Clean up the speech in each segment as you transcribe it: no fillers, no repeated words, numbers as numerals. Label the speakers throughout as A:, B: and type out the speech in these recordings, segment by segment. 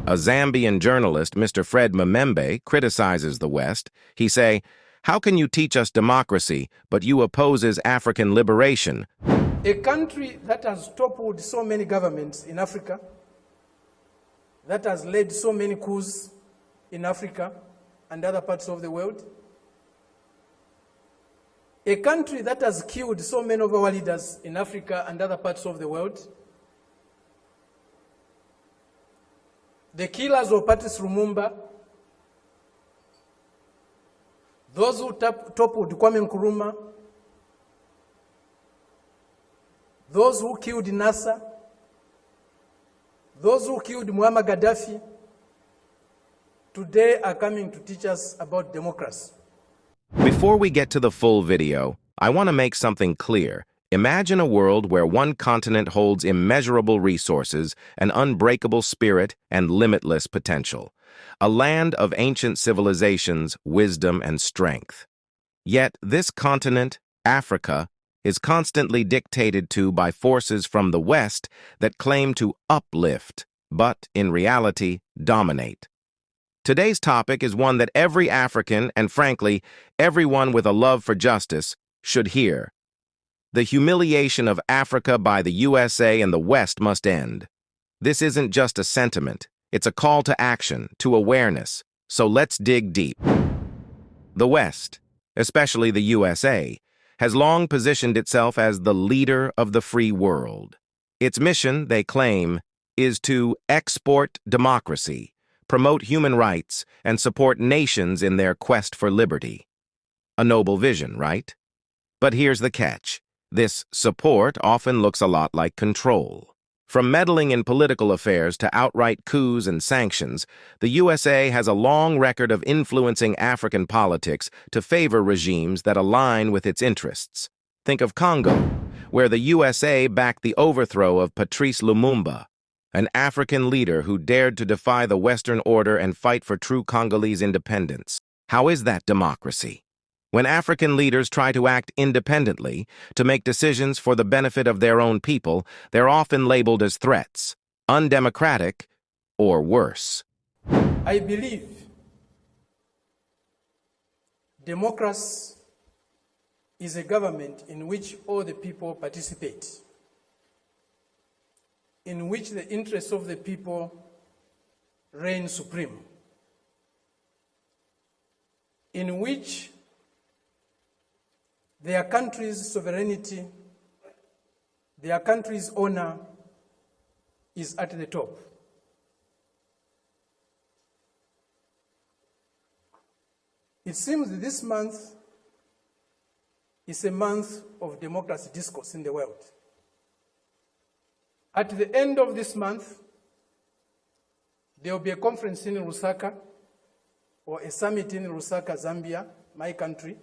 A: A Zambian journalist, Mr. Fred Mamembe, criticizes the West. He say, "How can you teach us democracy, but you opposes African liberation?"
B: A country that has toppled so many governments in Africa, that has led so many coups in Africa and other parts of the world, a country that has killed so many of our leaders in Africa and other parts of the world, the killers of Patrice Lumumba, those who toppled Kwame Nkrumah, those who killed Nasser, those who killed Muammar Gaddafi, today are coming to teach us about democracy.
A: Before we get to the full video, I want to make something clear. Imagine a world where one continent holds immeasurable resources, an unbreakable spirit, and limitless potential. A land of ancient civilizations, wisdom, and strength. Yet this continent, Africa, is constantly dictated to by forces from the West that claim to uplift, but, in reality, dominate. Today's topic is one that every African, and frankly, everyone with a love for justice, should hear. The humiliation of Africa by the USA and the West must end. This isn't just a sentiment, it's a call to action, to awareness. So let's dig deep. The West, especially the USA, has long positioned itself as the leader of the free world. Its mission, they claim, is to export democracy, promote human rights, and support nations in their quest for liberty. A noble vision, right? But here's the catch. This support often looks a lot like control. From meddling in political affairs to outright coups and sanctions, the USA has a long record of influencing African politics to favor regimes that align with its interests. Think of Congo, where the USA backed the overthrow of Patrice Lumumba, an African leader who dared to defy the Western order and fight for true Congolese independence. How is that democracy? When African leaders try to act independently, to make decisions for the benefit of their own people, they're often labeled as threats, undemocratic, or worse.
B: I believe democracy is a government in which all the people participate, in which the interests of the people reign supreme, in which their country's sovereignty, their country's honor is at the top. It seems that this month is a month of democracy discourse in the world. At the end of this month, there will be a conference in Lusaka, or a summit in Lusaka, Zambia, my country,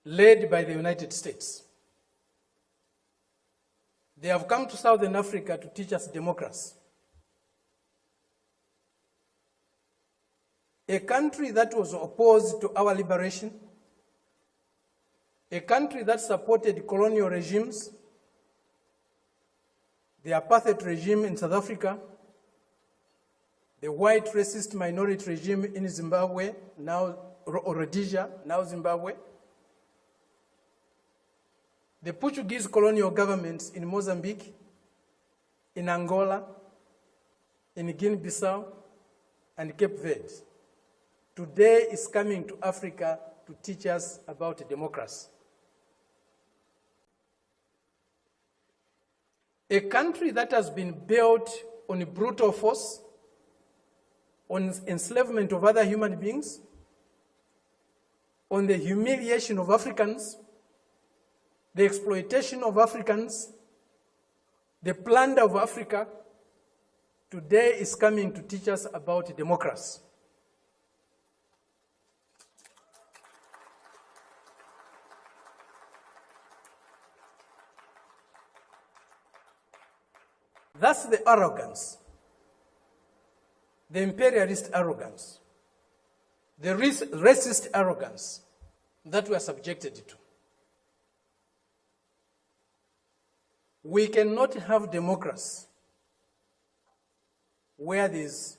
B: led by the United States. They have come to Southern Africa to teach us democracy. A country that was opposed to our liberation, a country that supported colonial regimes, the apartheid regime in South Africa, the white racist minority regime in Zimbabwe, now Rhodesia, now Zimbabwe, the Portuguese colonial governments in Mozambique, in Angola, in Guinea-Bissau, and Cape Verde, today is coming to Africa to teach us about democracy. A country that has been built on brutal force, on enslavement of other human beings, on the humiliation of Africans, the exploitation of Africans, the plunder of Africa, today is coming to teach us about democracy. That's the arrogance, the imperialist arrogance, the racist arrogance that we are subjected to. We cannot have democracy where there's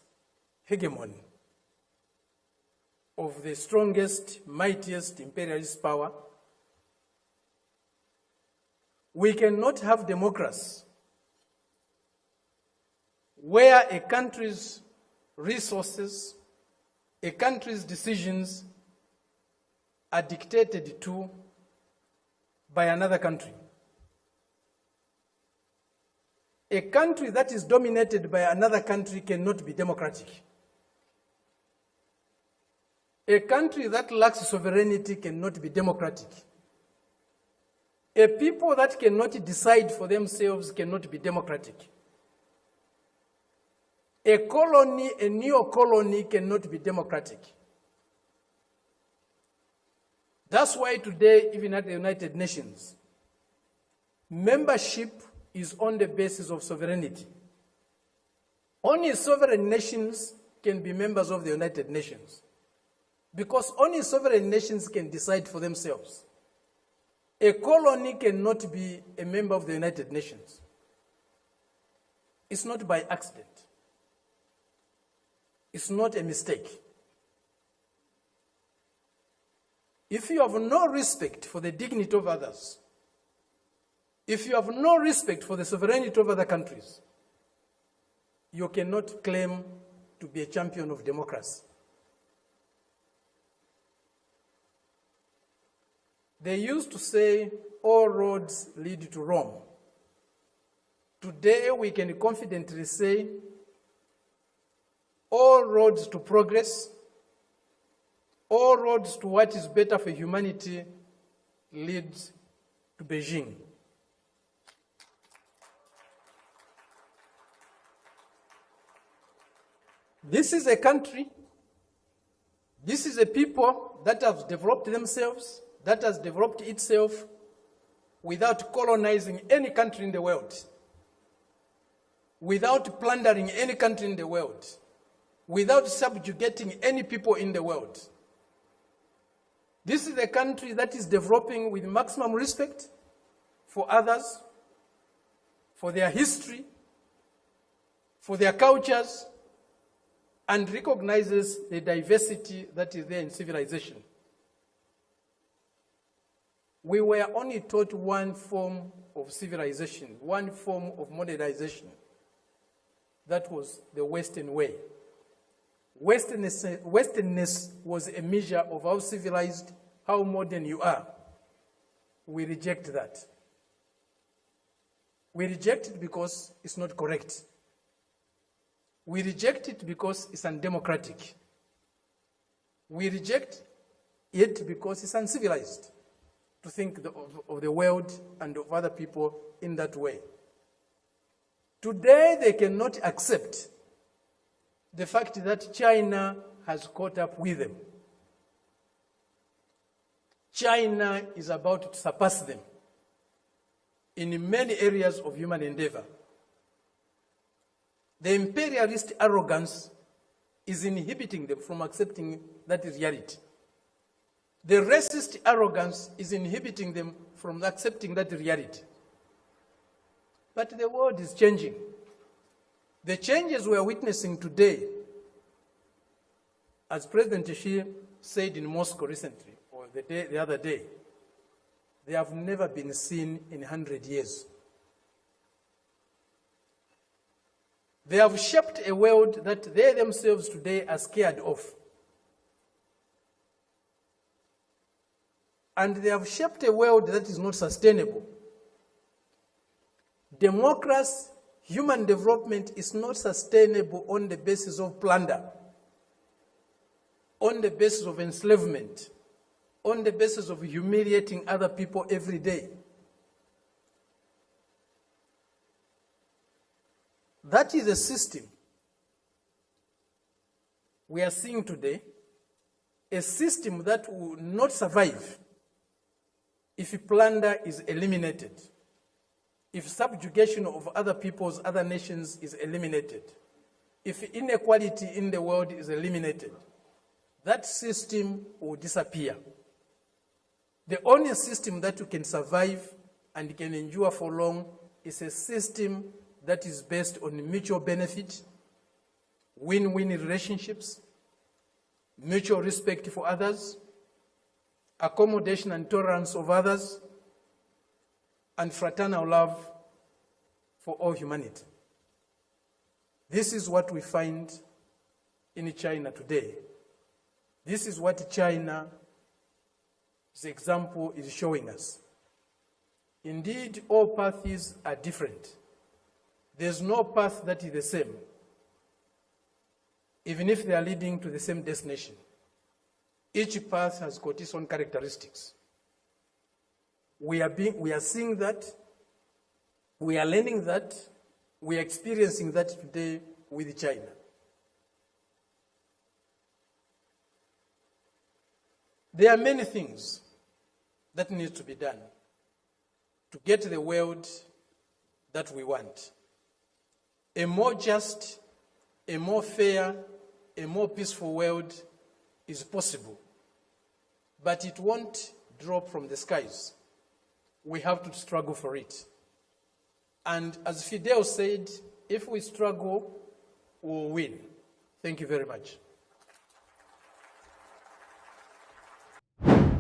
B: hegemony of the strongest, mightiest imperialist power. We cannot have democracy where a country's resources, a country's decisions are dictated to by another country. A country that is dominated by another country cannot be democratic. A country that lacks sovereignty cannot be democratic. A people that cannot decide for themselves cannot be democratic. A colony, a neo-colony cannot be democratic. That's why today, even at the United Nations, membership is on the basis of sovereignty. Only sovereign nations can be members of the United Nations, because only sovereign nations can decide for themselves. A colony cannot be a member of the United Nations. It's not by accident. It's not a mistake. If you have no respect for the dignity of others, if you have no respect for the sovereignty of other countries, you cannot claim to be a champion of democracy. They used to say, all roads lead to Rome. Today, we can confidently say, all roads to progress, all roads to what is better for humanity lead to Beijing. This is a country, this is a people that have developed themselves, that has developed itself without colonizing any country in the world, without plundering any country in the world, without subjugating any people in the world. This is a country that is developing with maximum respect for others, for their history, for their cultures, and recognizes the diversity that is there in civilization. We were only taught one form of civilization, one form of modernization. That was the Western way. Westernness was a measure of how civilized, how modern you are. We reject that. We reject it because it's not correct. We reject it because it's undemocratic. We reject it because it's uncivilized to think of the world and of other people in that way. Today, they cannot accept the fact that China has caught up with them. China is about to surpass them in many areas of human endeavor. The imperialist arrogance is inhibiting them from accepting that reality. The racist arrogance is inhibiting them from accepting that reality. But the world is changing. The changes we are witnessing today, as President Xi said in Moscow recently, or the other day, they have never been seen in 100 years. They have shaped a world that they themselves today are scared of. And they have shaped a world that is not sustainable. Democracy, human development is not sustainable on the basis of plunder, on the basis of enslavement, on the basis of humiliating other people every day. That is a system we are seeing today, a system that will not survive if plunder is eliminated, if subjugation of other peoples, other nations is eliminated, if inequality in the world is eliminated. That system will disappear. The only system that can survive and can endure for long is a system that is based on mutual benefit, win-win relationships, mutual respect for others, accommodation and tolerance of others, and fraternal love for all humanity. This is what we find in China today. This is what China's example is showing us. Indeed, all paths are different. There's no path that is the same, even if they are leading to the same destination. Each path has got its own characteristics. We are seeing that, we are learning that, we are experiencing that today with China. There are many things that need to be done to get the world that we want. A more just, a more fair, a more peaceful world is possible, but it won't drop from the skies. We have to struggle for it. And as Fidel said, if we struggle, we'll win. Thank you very much.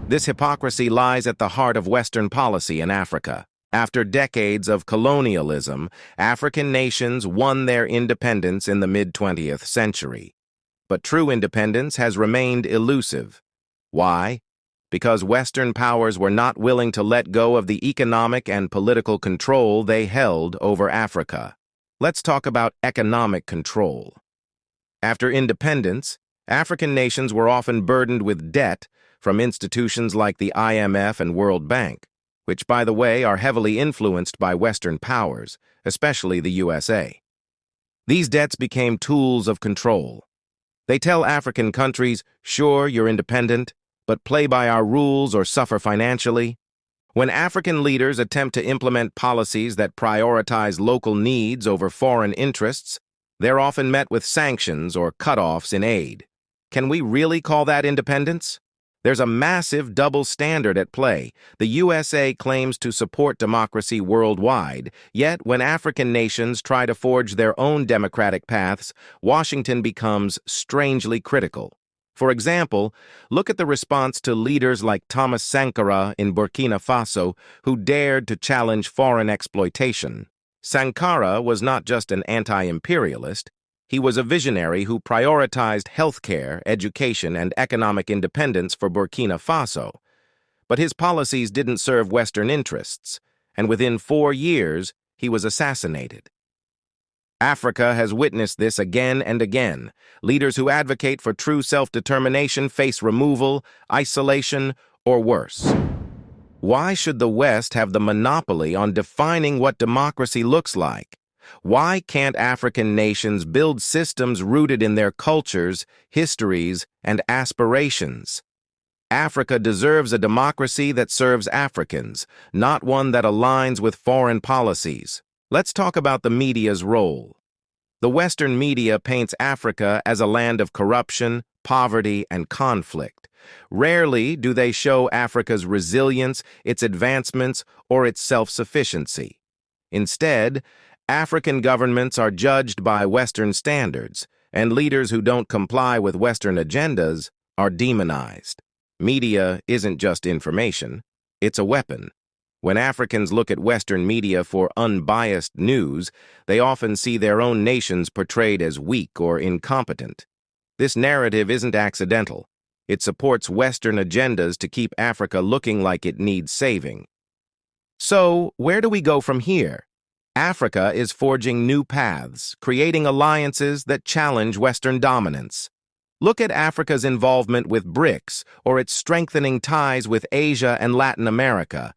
A: This hypocrisy lies at the heart of Western policy in Africa. After decades of colonialism, African nations won their independence in the mid-20th century. But true independence has remained elusive. Why? Because Western powers were not willing to let go of the economic and political control they held over Africa. Let's talk about economic control. After independence, African nations were often burdened with debt from institutions like the IMF and World Bank, which, by the way, are heavily influenced by Western powers, especially the USA. These debts became tools of control. They tell African countries, sure, you're independent, but play by our rules or suffer financially. When African leaders attempt to implement policies that prioritize local needs over foreign interests, they're often met with sanctions or cutoffs in aid. Can we really call that independence? There's a massive double standard at play. The USA claims to support democracy worldwide, yet when African nations try to forge their own democratic paths, Washington becomes strangely critical. For example, look at the response to leaders like Thomas Sankara in Burkina Faso, who dared to challenge foreign exploitation. Sankara was not just an anti-imperialist. He was a visionary who prioritized healthcare, education, and economic independence for Burkina Faso. But his policies didn't serve Western interests, and within 4 years, he was assassinated. Africa has witnessed this again and again. Leaders who advocate for true self-determination face removal, isolation, or worse. Why should the West have the monopoly on defining what democracy looks like? Why can't African nations build systems rooted in their cultures, histories, and aspirations? Africa deserves a democracy that serves Africans, not one that aligns with foreign policies. Let's talk about the media's role. The Western media paints Africa as a land of corruption, poverty, and conflict. Rarely do they show Africa's resilience, its advancements, or its self-sufficiency. Instead, African governments are judged by Western standards, and leaders who don't comply with Western agendas are demonized. Media isn't just information, it's a weapon. When Africans look at Western media for unbiased news, they often see their own nations portrayed as weak or incompetent. This narrative isn't accidental. It supports Western agendas to keep Africa looking like it needs saving. So, where do we go from here? Africa is forging new paths, creating alliances that challenge Western dominance. Look at Africa's involvement with BRICS or its strengthening ties with Asia and Latin America.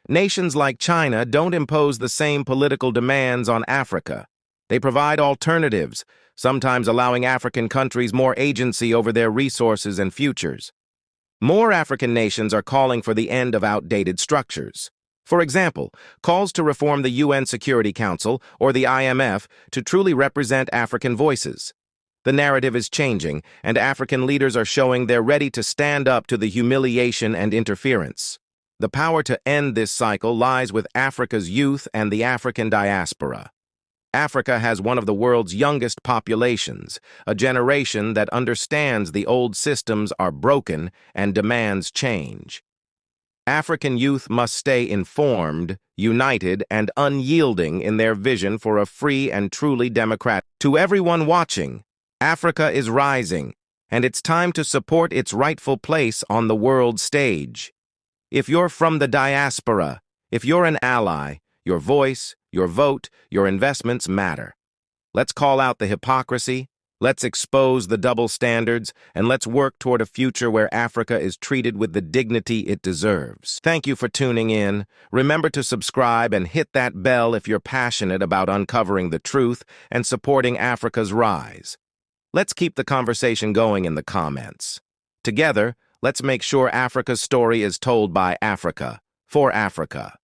A: Nations like China don't impose the same political demands on Africa. They provide alternatives, sometimes allowing African countries more agency over their resources and futures. More African nations are calling for the end of outdated structures. For example, calls to reform the UN Security Council or the IMF to truly represent African voices. The narrative is changing, and African leaders are showing they're ready to stand up to the humiliation and interference. The power to end this cycle lies with Africa's youth and the African diaspora. Africa has one of the world's youngest populations, a generation that understands the old systems are broken and demands change. African youth must stay informed, united, and unyielding in their vision for a free and truly democratic. To everyone watching, Africa is rising, and it's time to support its rightful place on the world stage. If you're from the diaspora, if you're an ally, your voice, your vote, your investments matter. Let's call out the hypocrisy, let's expose the double standards, and let's work toward a future where Africa is treated with the dignity it deserves. Thank you for tuning in. Remember to subscribe and hit that bell if you're passionate about uncovering the truth and supporting Africa's rise. Let's keep the conversation going in the comments. Together, let's make sure Africa's story is told by Africa, for Africa.